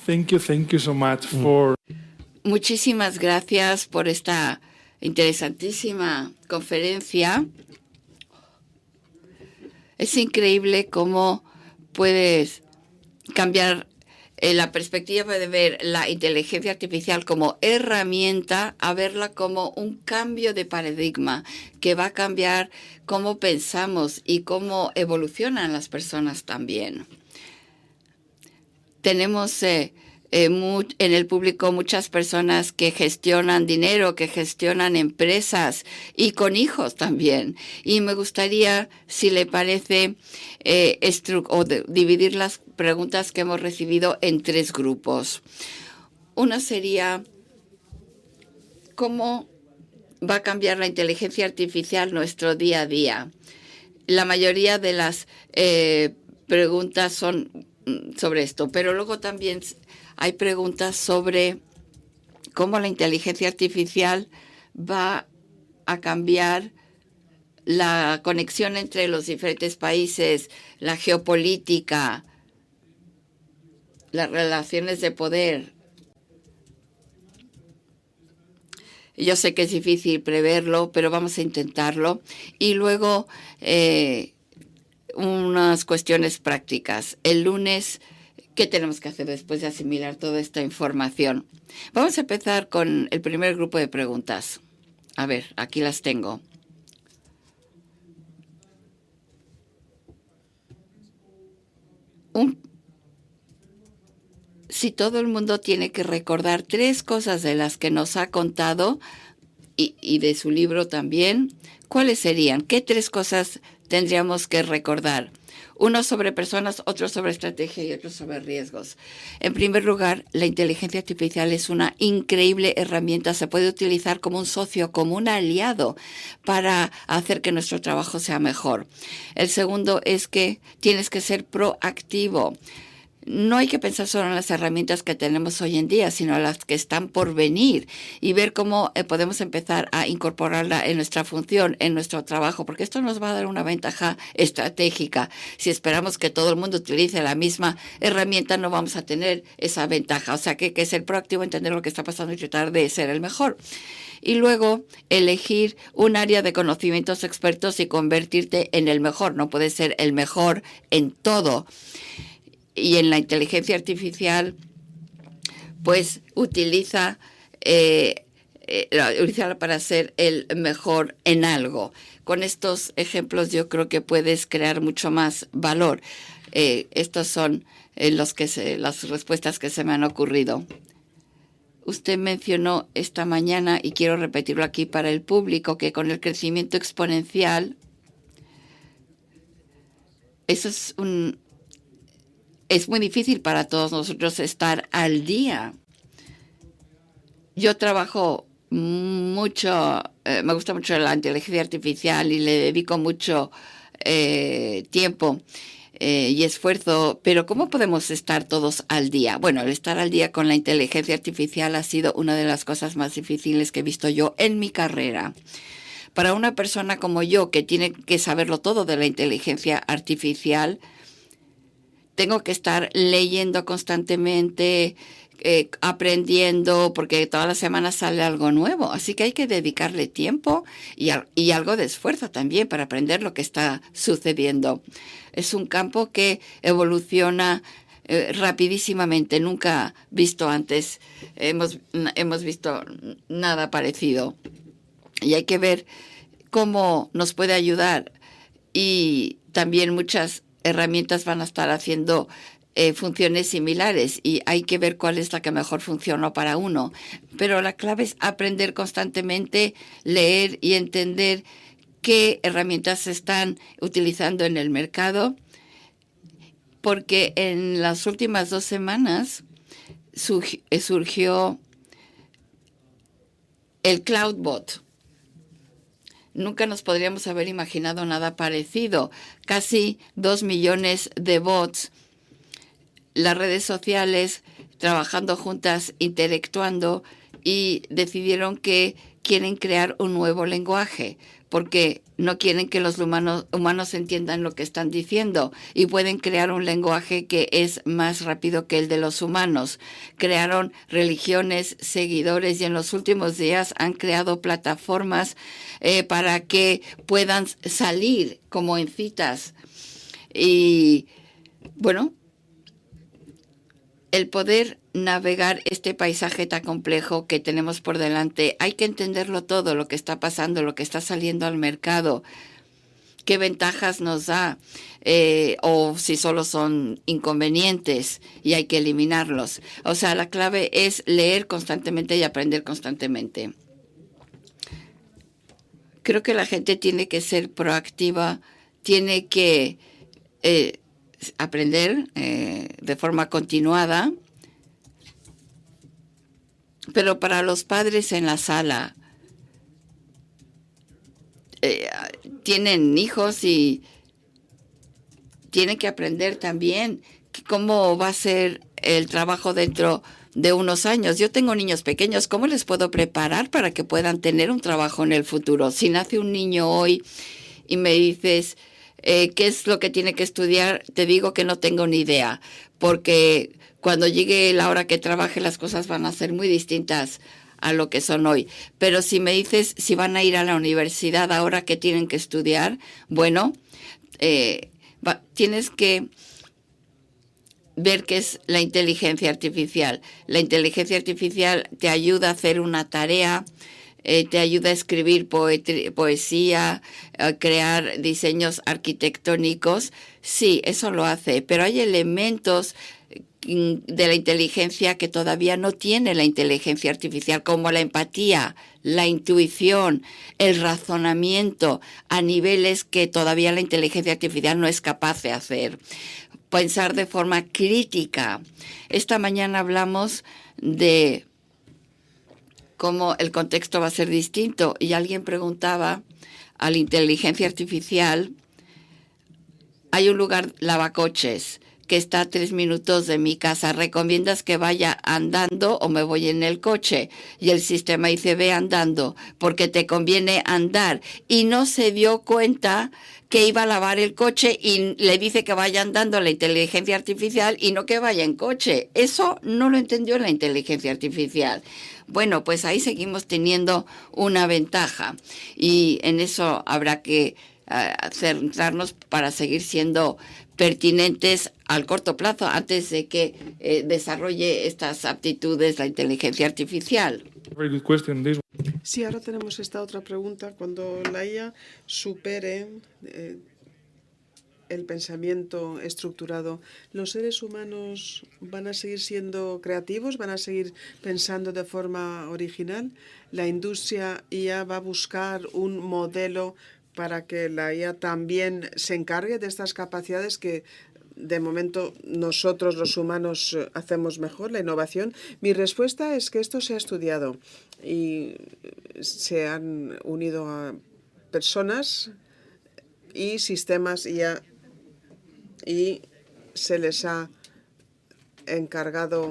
Thank you so much for... Muchísimas gracias por esta interesantísima conferencia. Es increíble cómo puedes cambiar la perspectiva de ver la inteligencia artificial como herramienta a verla como un cambio de paradigma que va a cambiar cómo pensamos y cómo evolucionan las personas también. Tenemos en el público muchas personas que gestionan dinero, que gestionan empresas y con hijos también. Y me gustaría, si le parece, dividir las preguntas que hemos recibido en 3 grupos. Una sería, ¿cómo va a cambiar la inteligencia artificial nuestro día a día? La mayoría de las preguntas son sobre esto, pero luego también hay preguntas sobre cómo la inteligencia artificial va a cambiar la conexión entre los diferentes países, la geopolítica, las relaciones de poder. Yo sé que es difícil preverlo, pero vamos a intentarlo. Y luego unas cuestiones prácticas. El lunes, ¿qué tenemos que hacer después de asimilar toda esta información? Vamos a empezar con el primer grupo de preguntas. A ver, aquí las tengo. Si todo el mundo tiene que recordar 3 cosas de las que nos ha contado y de su libro también, ¿cuáles serían? ¿Qué 3 cosas tendríamos que recordar? Uno sobre personas, otro sobre estrategia y otro sobre riesgos. En primer lugar, la inteligencia artificial es una increíble herramienta. Se puede utilizar como un socio, como un aliado para hacer que nuestro trabajo sea mejor. El segundo es que tienes que ser proactivo. No hay que pensar solo en las herramientas que tenemos hoy en día, sino en las que están por venir y ver cómo podemos empezar a incorporarla en nuestra función, en nuestro trabajo, porque esto nos va a dar una ventaja estratégica. Si esperamos que todo el mundo utilice la misma herramienta, no vamos a tener esa ventaja. O sea que hay que ser proactivo, entender lo que está pasando y tratar de ser el mejor. Y luego elegir un área de conocimientos expertos y convertirte en el mejor. No puedes ser el mejor en todo. Y en la inteligencia artificial, pues utilízala para ser el mejor en algo. Con estos ejemplos yo creo que puedes crear mucho más valor. Estos son las respuestas que se me han ocurrido. Usted mencionó esta mañana, y quiero repetirlo aquí para el público, que con el crecimiento exponencial, eso es muy difícil para todos nosotros estar al día. Yo trabajo mucho, me gusta mucho la inteligencia artificial y le dedico mucho tiempo y esfuerzo, pero ¿cómo podemos estar todos al día? Bueno, el estar al día con la inteligencia artificial ha sido una de las cosas más difíciles que he visto yo en mi carrera. Para una persona como yo, que tiene que saberlo todo de la inteligencia artificial, tengo que estar leyendo constantemente, aprendiendo, porque todas las semanas sale algo nuevo. Así que hay que dedicarle tiempo y algo de esfuerzo también para aprender lo que está sucediendo. Es un campo que evoluciona rapidísimamente. Nunca visto antes. Hemos visto nada parecido. Y hay que ver cómo nos puede ayudar. Y también muchas herramientas van a estar haciendo funciones similares y hay que ver cuál es la que mejor funciona para uno. Pero la clave es aprender constantemente, leer y entender qué herramientas se están utilizando en el mercado, porque en las últimas 2 semanas surgió el CloudBot. Nunca nos podríamos haber imaginado nada parecido. Casi 2 millones de bots, las redes sociales trabajando juntas, interactuando, y decidieron que quieren crear un nuevo lenguaje, porque no quieren que los humanos entiendan lo que están diciendo y pueden crear un lenguaje que es más rápido que el de los humanos. Crearon religiones, seguidores y en los últimos días han creado plataformas para que puedan salir como en citas. Y bueno, el poder navegar este paisaje tan complejo que tenemos por delante, hay que entenderlo todo, lo que está pasando, lo que está saliendo al mercado, qué ventajas nos da, o si solo son inconvenientes y hay que eliminarlos. O sea, la clave es leer constantemente y aprender constantemente. Creo que la gente tiene que ser proactiva, tiene que aprender de forma continuada. Pero para los padres en la sala, tienen hijos y tienen que aprender también cómo va a ser el trabajo dentro de unos años. Yo tengo niños pequeños, ¿cómo les puedo preparar para que puedan tener un trabajo en el futuro? Si nace un niño hoy y me dices, ¿qué es lo que tiene que estudiar? Te digo que no tengo ni idea, porque cuando llegue la hora que trabaje las cosas van a ser muy distintas a lo que son hoy. Pero si me dices si van a ir a la universidad ahora que tienen que estudiar, bueno, tienes que ver qué es la inteligencia artificial. La inteligencia artificial te ayuda a hacer una tarea, te ayuda a escribir poesía, a crear diseños arquitectónicos. Sí, eso lo hace, pero hay elementos de la inteligencia que todavía no tiene la inteligencia artificial, como la empatía, la intuición, el razonamiento, a niveles que todavía la inteligencia artificial no es capaz de hacer. Pensar de forma crítica. Esta mañana hablamos de cómo el contexto va a ser distinto y alguien preguntaba a la inteligencia artificial, hay un lugar lavacoches que está a 3 minutos de mi casa, ¿recomiendas que vaya andando o me voy en el coche? Y el sistema dice, ve andando, porque te conviene andar. Y no se dio cuenta que iba a lavar el coche y le dice que vaya andando a la inteligencia artificial y no que vaya en coche. Eso no lo entendió la inteligencia artificial. Bueno, pues ahí seguimos teniendo una ventaja y en eso habrá que centrarnos para seguir siendo pertinentes al corto plazo antes de que desarrolle estas aptitudes la inteligencia artificial. Very good question. This Sí, ahora tenemos esta otra pregunta. Cuando la IA supere el pensamiento estructurado, ¿los seres humanos van a seguir siendo creativos? ¿Van a seguir pensando de forma original? ¿La industria IA va a buscar un modelo para que la IA también se encargue de estas capacidades que de momento nosotros los humanos hacemos mejor, la innovación? Mi respuesta es que esto se ha estudiado y se han unido a personas y sistemas IA y se les ha encargado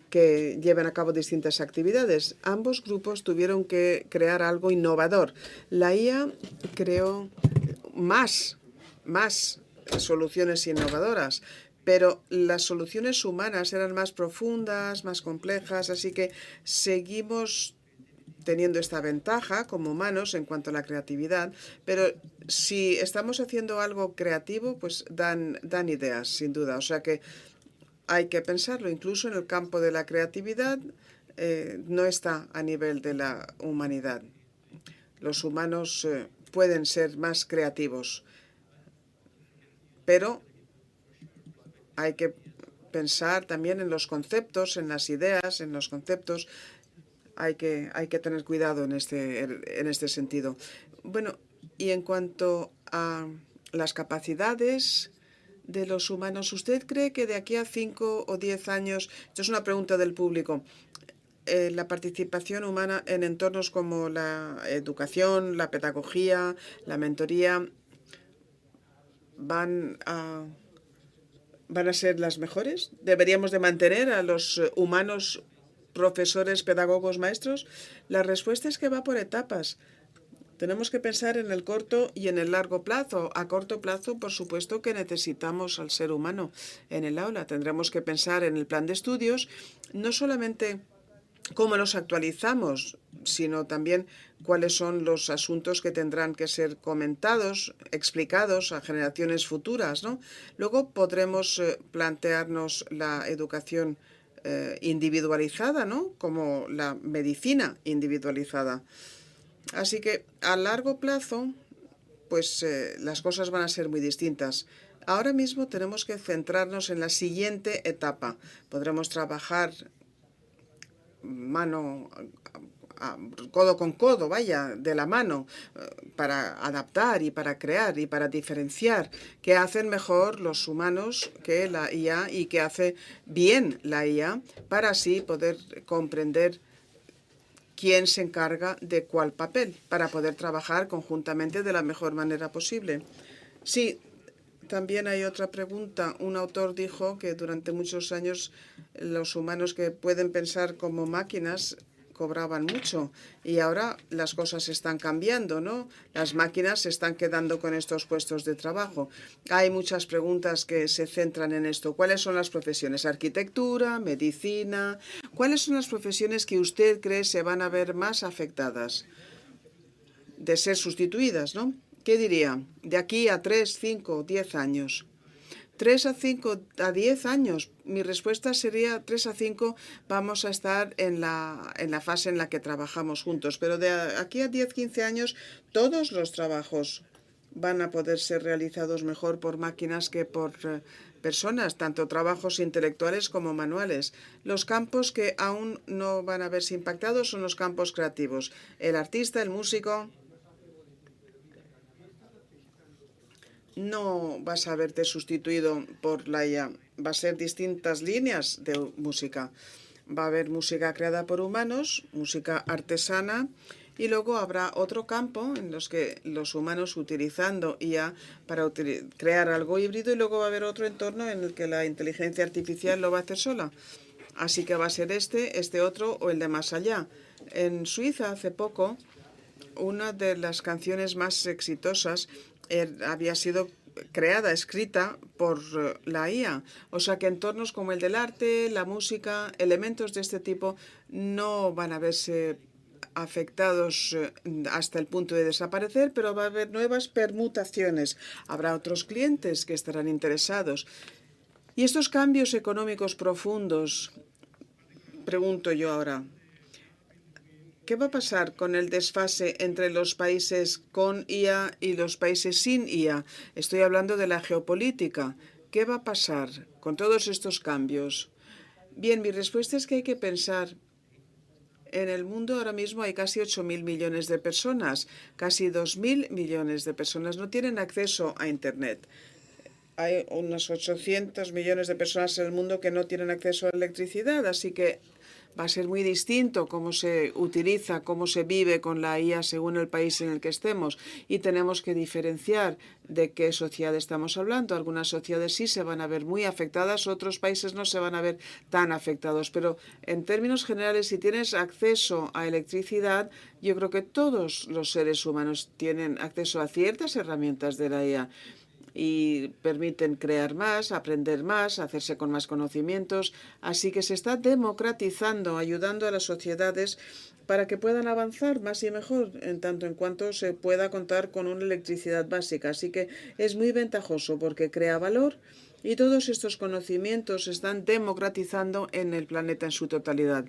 que lleven a cabo distintas actividades. Ambos grupos tuvieron que crear algo innovador. La IA creó más soluciones innovadoras, pero las soluciones humanas eran más profundas, más complejas, así que seguimos teniendo esta ventaja como humanos en cuanto a la creatividad, pero si estamos haciendo algo creativo, pues dan ideas, sin duda. O sea que hay que pensarlo, incluso en el campo de la creatividad no está a nivel de la humanidad. Los humanos pueden ser más creativos, pero hay que pensar también en los conceptos, en las ideas, en los conceptos. Hay que tener cuidado en este sentido. Bueno, y en cuanto a las capacidades de los humanos, ¿usted cree que de aquí a 5 o 10 años, esto es una pregunta del público, la participación humana en entornos como la educación, la pedagogía, la mentoría, van a ser las mejores? ¿Deberíamos de mantener a los humanos profesores, pedagogos, maestros? La respuesta es que va por etapas. Tenemos que pensar en el corto y en el largo plazo. A corto plazo, por supuesto que necesitamos al ser humano en el aula. Tendremos que pensar en el plan de estudios, no solamente cómo los actualizamos, sino también cuáles son los asuntos que tendrán que ser comentados, explicados a generaciones futuras, ¿no? Luego podremos plantearnos la educación individualizada, ¿no? Como la medicina individualizada. Así que a largo plazo, pues las cosas van a ser muy distintas. Ahora mismo tenemos que centrarnos en la siguiente etapa. Podremos trabajar mano, codo con codo, vaya, de la mano, para adaptar y para crear y para diferenciar qué hacen mejor los humanos que la IA y qué hace bien la IA, para así poder comprender quién se encarga de cuál papel, para poder trabajar conjuntamente de la mejor manera posible. Sí, también hay otra pregunta. Un autor dijo que durante muchos años los humanos que pueden pensar como máquinas cobraban mucho y ahora las cosas están cambiando, ¿no? Las máquinas se están quedando con estos puestos de trabajo. Hay muchas preguntas que se centran en esto. ¿Cuáles son las profesiones? Arquitectura, medicina. ¿Cuáles son las profesiones que usted cree se van a ver más afectadas de ser sustituidas, ¿no? ¿Qué diría? De aquí a 3, 5, 10 años. 3 a 5 a 10 años. Mi respuesta sería 3 a 5 vamos a estar en la fase en la que trabajamos juntos. Pero de aquí a 10, 15 años todos los trabajos van a poder ser realizados mejor por máquinas que por personas, tanto trabajos intelectuales como manuales. Los campos que aún no van a verse impactados son los campos creativos. El artista, el músico. No vas a verte sustituido por la IA. Va a ser distintas líneas de música. Va a haber música creada por humanos, música artesana, y luego habrá otro campo en los que los humanos utilizando IA para crear algo híbrido, y luego va a haber otro entorno en el que la inteligencia artificial lo va a hacer sola. Así que va a ser este otro o el de más allá. En Suiza hace poco, una de las canciones más exitosas había sido creada, escrita por la IA. O sea que entornos como el del arte, la música, elementos de este tipo no van a verse afectados hasta el punto de desaparecer, pero va a haber nuevas permutaciones. Habrá otros clientes que estarán interesados. Y estos cambios económicos profundos, pregunto yo ahora, ¿qué va a pasar con el desfase entre los países con IA y los países sin IA? Estoy hablando de la geopolítica. ¿Qué va a pasar con todos estos cambios? Bien, mi respuesta es que hay que pensar. En el mundo ahora mismo hay casi 8.000 millones de personas. Casi 2.000 millones de personas no tienen acceso a Internet. Hay unos 800 millones de personas en el mundo que no tienen acceso a la electricidad, así que va a ser muy distinto cómo se utiliza, cómo se vive con la IA según el país en el que estemos. Y tenemos que diferenciar de qué sociedad estamos hablando. Algunas sociedades sí se van a ver muy afectadas, otros países no se van a ver tan afectados. Pero en términos generales, si tienes acceso a electricidad, yo creo que todos los seres humanos tienen acceso a ciertas herramientas de la IA. Y permiten crear más, aprender más, hacerse con más conocimientos. Así que se está democratizando, ayudando a las sociedades para que puedan avanzar más y mejor, en tanto en cuanto se pueda contar con una electricidad básica. Así que es muy ventajoso porque crea valor y todos estos conocimientos se están democratizando en el planeta en su totalidad.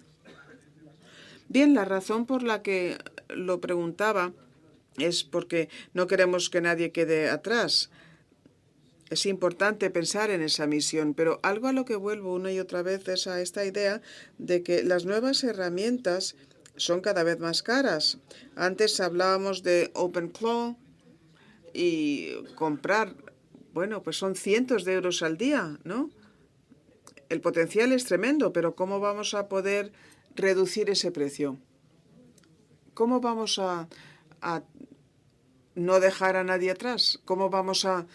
Bien, la razón por la que lo preguntaba es porque no queremos que nadie quede atrás. Es importante pensar en esa misión, pero algo a lo que vuelvo una y otra vez es a esta idea de que las nuevas herramientas son cada vez más caras. Antes hablábamos de OpenClaw y comprar, bueno, pues son cientos de euros al día, ¿no? El potencial es tremendo, pero ¿cómo vamos a poder reducir ese precio? ¿Cómo vamos a no dejar a nadie atrás? ¿Cómo vamos a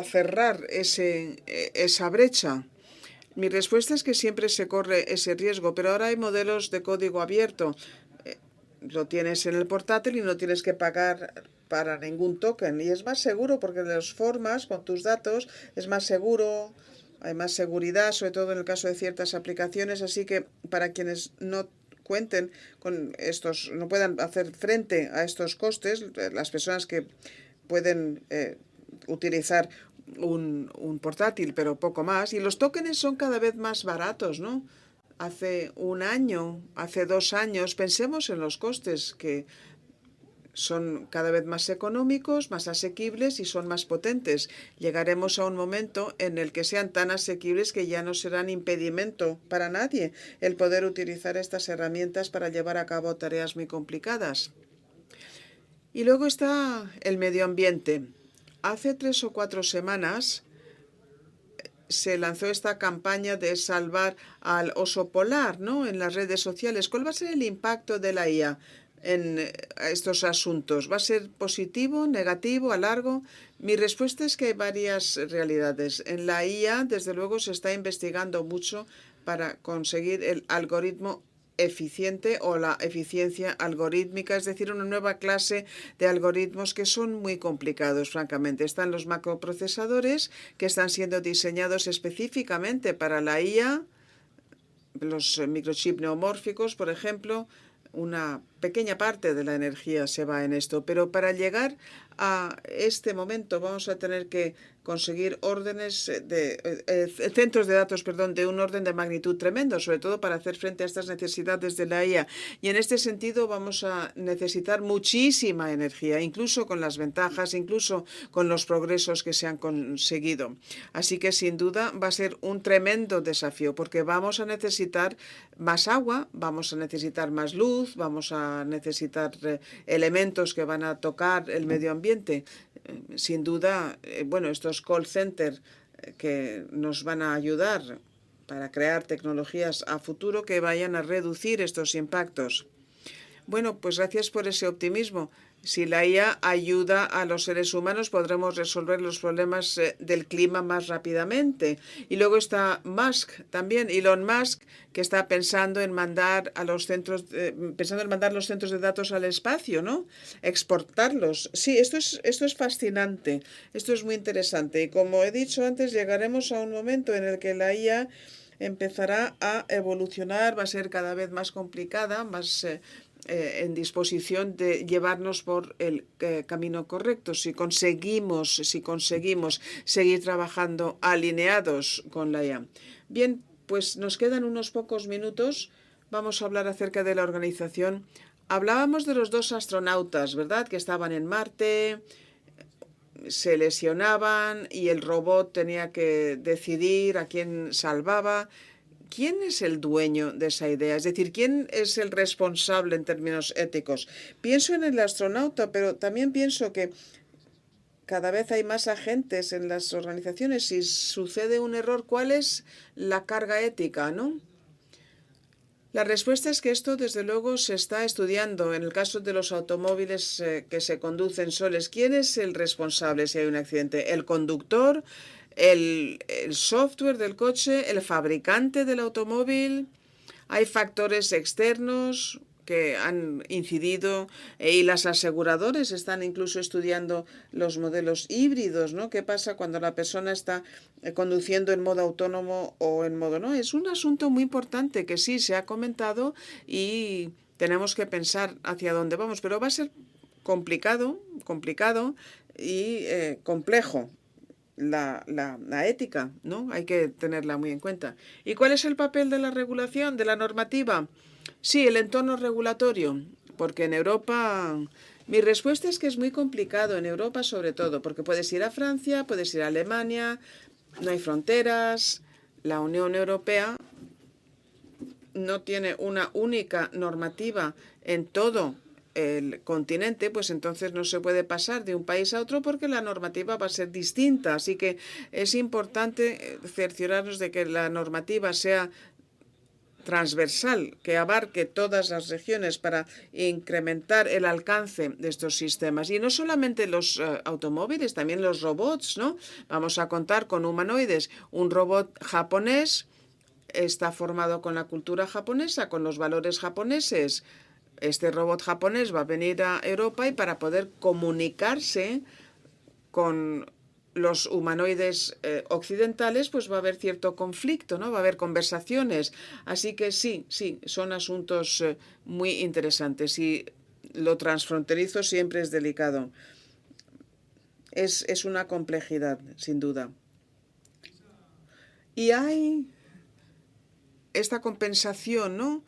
cerrar esa brecha? Mi respuesta es que siempre se corre ese riesgo, pero ahora hay modelos de código abierto. Lo tienes en el portátil y no tienes que pagar para ningún token. Y es más seguro porque los formas con tus datos, es más seguro, hay más seguridad, sobre todo en el caso de ciertas aplicaciones. Así que para quienes no cuenten con estos, no puedan hacer frente a estos costes, las personas que pueden utilizar un portátil, pero poco más. Y los tokens son cada vez más baratos, ¿no? Hace un año, hace 2 años, pensemos en los costes que son cada vez más económicos, más asequibles y son más potentes. Llegaremos a un momento en el que sean tan asequibles que ya no serán impedimento para nadie el poder utilizar estas herramientas para llevar a cabo tareas muy complicadas. Y luego está el medio ambiente. Hace 3 o 4 semanas se lanzó esta campaña de salvar al oso polar, ¿no?, en las redes sociales. ¿Cuál va a ser el impacto de la IA en estos asuntos? ¿Va a ser positivo, negativo, a largo? Mi respuesta es que hay varias realidades. En la IA, desde luego, se está investigando mucho para conseguir el algoritmo eficiente o la eficiencia algorítmica, es decir, una nueva clase de algoritmos que son muy complicados, francamente. Están los macroprocesadores que están siendo diseñados específicamente para la IA, los microchips neomórficos, por ejemplo. Una pequeña parte de la energía se va en esto, pero para llegar a este momento vamos a tener que conseguir órdenes de centros de datos, de un orden de magnitud tremendo, sobre todo para hacer frente a estas necesidades de la IA. Y en este sentido vamos a necesitar muchísima energía, incluso con las ventajas, incluso con los progresos que se han conseguido. Así que sin duda va a ser un tremendo desafío, porque vamos a necesitar más agua, vamos a necesitar más luz, vamos a necesitar elementos que van a tocar el medio ambiente. Sin duda, estos call centers que nos van a ayudar para crear tecnologías a futuro que vayan a reducir estos impactos. Bueno, pues gracias por ese optimismo. Si la IA ayuda a los seres humanos, podremos resolver los problemas del clima más rápidamente. Y luego está Musk también, Elon Musk, que está pensando en mandar a los centros, los centros de datos al espacio, ¿no? Exportarlos. Sí, esto es fascinante, esto es muy interesante. Y como he dicho antes, llegaremos a un momento en el que la IA empezará a evolucionar, va a ser cada vez más complicada, más en disposición de llevarnos por el camino correcto. Si conseguimos seguir trabajando alineados con la IA. Bien, pues nos quedan unos pocos minutos. Vamos a hablar acerca de la organización. Hablábamos de los 2 astronautas, ¿verdad?, que estaban en Marte, se lesionaban y el robot tenía que decidir a quién salvaba. ¿Quién es el dueño de esa idea? Es decir, ¿quién es el responsable en términos éticos? Pienso en el astronauta, pero también pienso que cada vez hay más agentes en las organizaciones. Si sucede un error, ¿cuál es la carga ética, no? La respuesta es que esto, desde luego, se está estudiando. En el caso de los automóviles que se conducen solos, ¿quién es el responsable si hay un accidente? ¿El conductor? El software del coche, el fabricante del automóvil? Hay factores externos que han incidido y las aseguradoras están incluso estudiando los modelos híbridos, ¿no? ¿Qué pasa cuando la persona está conduciendo en modo autónomo o en modo no? Es un asunto muy importante que sí se ha comentado y tenemos que pensar hacia dónde vamos, pero va a ser complicado y complejo. La ética, ¿no? Hay que tenerla muy en cuenta. ¿Y cuál es el papel de la regulación, de la normativa? Sí, el entorno regulatorio, porque en Europa... Mi respuesta es que es muy complicado en Europa, sobre todo, porque puedes ir a Francia, puedes ir a Alemania, no hay fronteras. La Unión Europea no tiene una única normativa en todo el continente, pues entonces no se puede pasar de un país a otro porque la normativa va a ser distinta. Así que es importante cerciorarnos de que la normativa sea transversal, que abarque todas las regiones para incrementar el alcance de estos sistemas. Y no solamente los automóviles, también los robots, ¿no? Vamos a contar con humanoides. Un robot japonés está formado con la cultura japonesa, con los valores japoneses. Este robot japonés va a venir a Europa y para poder comunicarse con los humanoides occidentales, pues va a haber cierto conflicto, ¿no? Va a haber conversaciones. Así que sí, son asuntos muy interesantes y lo transfronterizo siempre es delicado. Es una complejidad, sin duda. Y hay esta compensación, ¿no?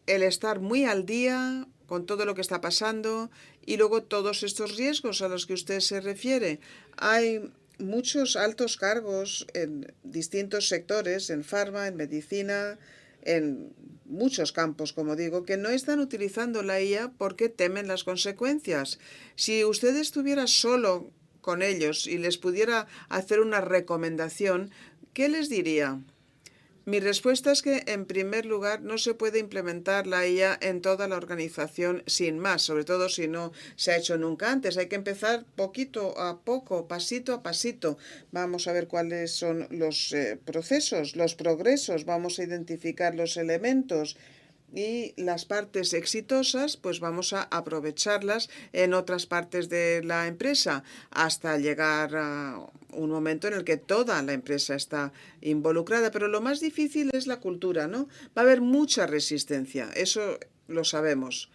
El estar muy al día con todo lo que está pasando y luego todos estos riesgos a los que usted se refiere. Hay muchos altos cargos en distintos sectores, en farma, en medicina, en muchos campos, como digo, que no están utilizando la IA porque temen las consecuencias. Si usted estuviera solo con ellos y les pudiera hacer una recomendación, ¿qué les diría? Mi respuesta es que, en primer lugar, no se puede implementar la IA en toda la organización sin más, sobre todo si no se ha hecho nunca antes. Hay que empezar poquito a poco, pasito a pasito. Vamos a ver cuáles son los procesos, los progresos, vamos a identificar los elementos y las partes exitosas, pues vamos a aprovecharlas en otras partes de la empresa hasta llegar a un momento en el que toda la empresa está involucrada. Pero lo más difícil es la cultura, ¿no? Va a haber mucha resistencia, eso lo sabemos.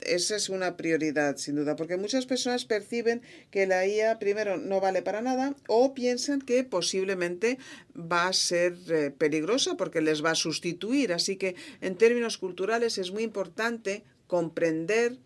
Esa es una prioridad, sin duda, porque muchas personas perciben que la IA, primero, no vale para nada o piensan que posiblemente va a ser peligrosa porque les va a sustituir. Así que, en términos culturales, es muy importante comprender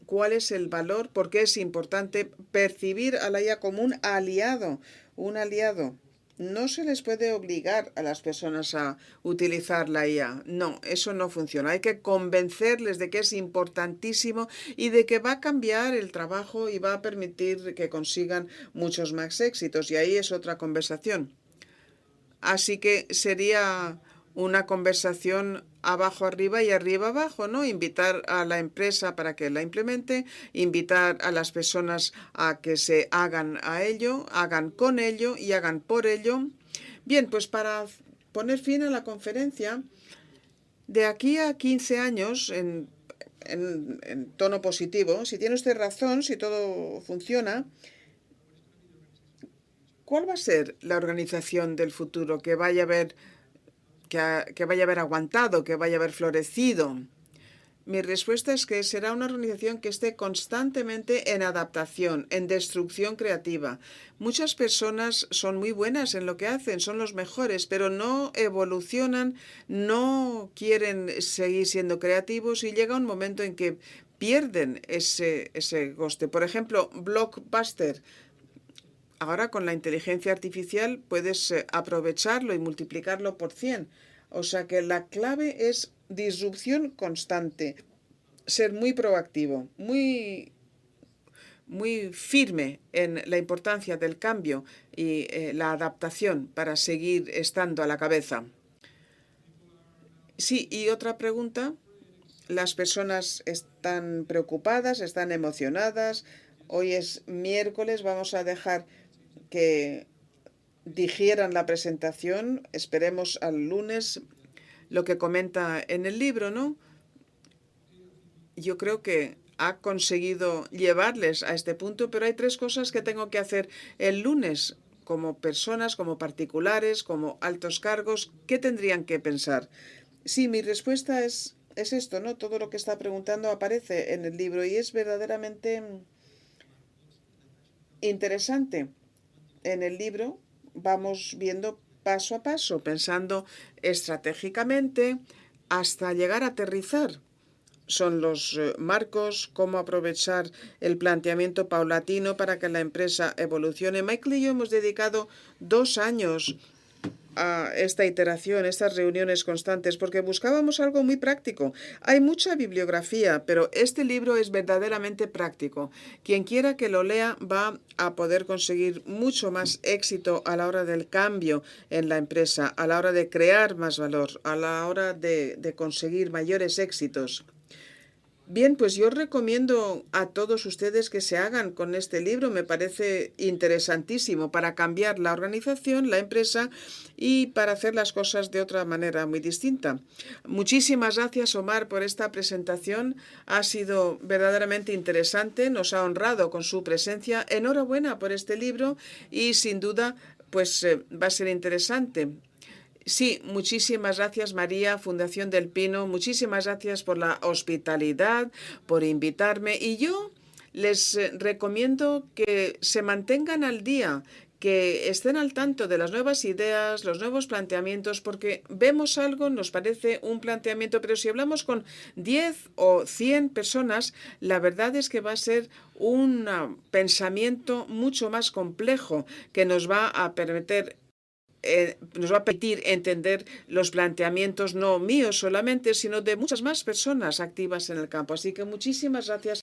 cuál es el valor, porque es importante percibir a la IA como un aliado, un aliado. No se les puede obligar a las personas a utilizar la IA. No, eso no funciona. Hay que convencerles de que es importantísimo y de que va a cambiar el trabajo y va a permitir que consigan muchos más éxitos. Y ahí es otra conversación. Así que sería una conversación abajo arriba y arriba abajo, ¿no? Invitar a la empresa para que la implemente, invitar a las personas a que se hagan a ello, hagan con ello y hagan por ello. Bien, pues para poner fin a la conferencia, de aquí a 15 años, en tono positivo, si tiene usted razón, si todo funciona, ¿cuál va a ser la organización del futuro que vaya a haber aguantado, que vaya a haber florecido? Mi respuesta es que será una organización que esté constantemente en adaptación, en destrucción creativa. Muchas personas son muy buenas en lo que hacen, son los mejores, pero no evolucionan, no quieren seguir siendo creativos y llega un momento en que pierden ese goste. Por ejemplo, Blockbuster. Ahora con la inteligencia artificial puedes aprovecharlo y multiplicarlo por 100. O sea que la clave es disrupción constante, ser muy proactivo, muy firme en la importancia del cambio y la adaptación para seguir estando a la cabeza. Sí, y otra pregunta. Las personas están preocupadas, están emocionadas. Hoy es miércoles, vamos a dejar que digieran la presentación. Esperemos al lunes lo que comenta en el libro, ¿no? Yo creo que ha conseguido llevarles a este punto, pero hay 3 cosas que tengo que hacer el lunes como personas, como particulares, como altos cargos. ¿Qué tendrían que pensar? Sí, mi respuesta es esto, ¿no? Todo lo que está preguntando aparece en el libro y es verdaderamente interesante. En el libro vamos viendo paso a paso, pensando estratégicamente hasta llegar a aterrizar. Son los marcos, cómo aprovechar el planteamiento paulatino para que la empresa evolucione. Michael y yo hemos dedicado 2 años a esta iteración, estas reuniones constantes, porque buscábamos algo muy práctico. Hay mucha bibliografía, pero este libro es verdaderamente práctico. Quien quiera que lo lea va a poder conseguir mucho más éxito a la hora del cambio en la empresa, a la hora de crear más valor, a la hora de conseguir mayores éxitos. Bien, pues yo recomiendo a todos ustedes que se hagan con este libro. Me parece interesantísimo para cambiar la organización, la empresa y para hacer las cosas de otra manera muy distinta. Muchísimas gracias, Omar, por esta presentación. Ha sido verdaderamente interesante, nos ha honrado con su presencia. Enhorabuena por este libro y sin duda pues va a ser interesante. Sí, muchísimas gracias María, Fundación del Pino, muchísimas gracias por la hospitalidad, por invitarme y yo les recomiendo que se mantengan al día, que estén al tanto de las nuevas ideas, los nuevos planteamientos, porque vemos algo, nos parece un planteamiento, pero si hablamos con 10 o 100 personas, la verdad es que va a ser un pensamiento mucho más complejo que nos va a permitir entender los planteamientos no míos solamente, sino de muchas más personas activas en el campo. Así que muchísimas gracias.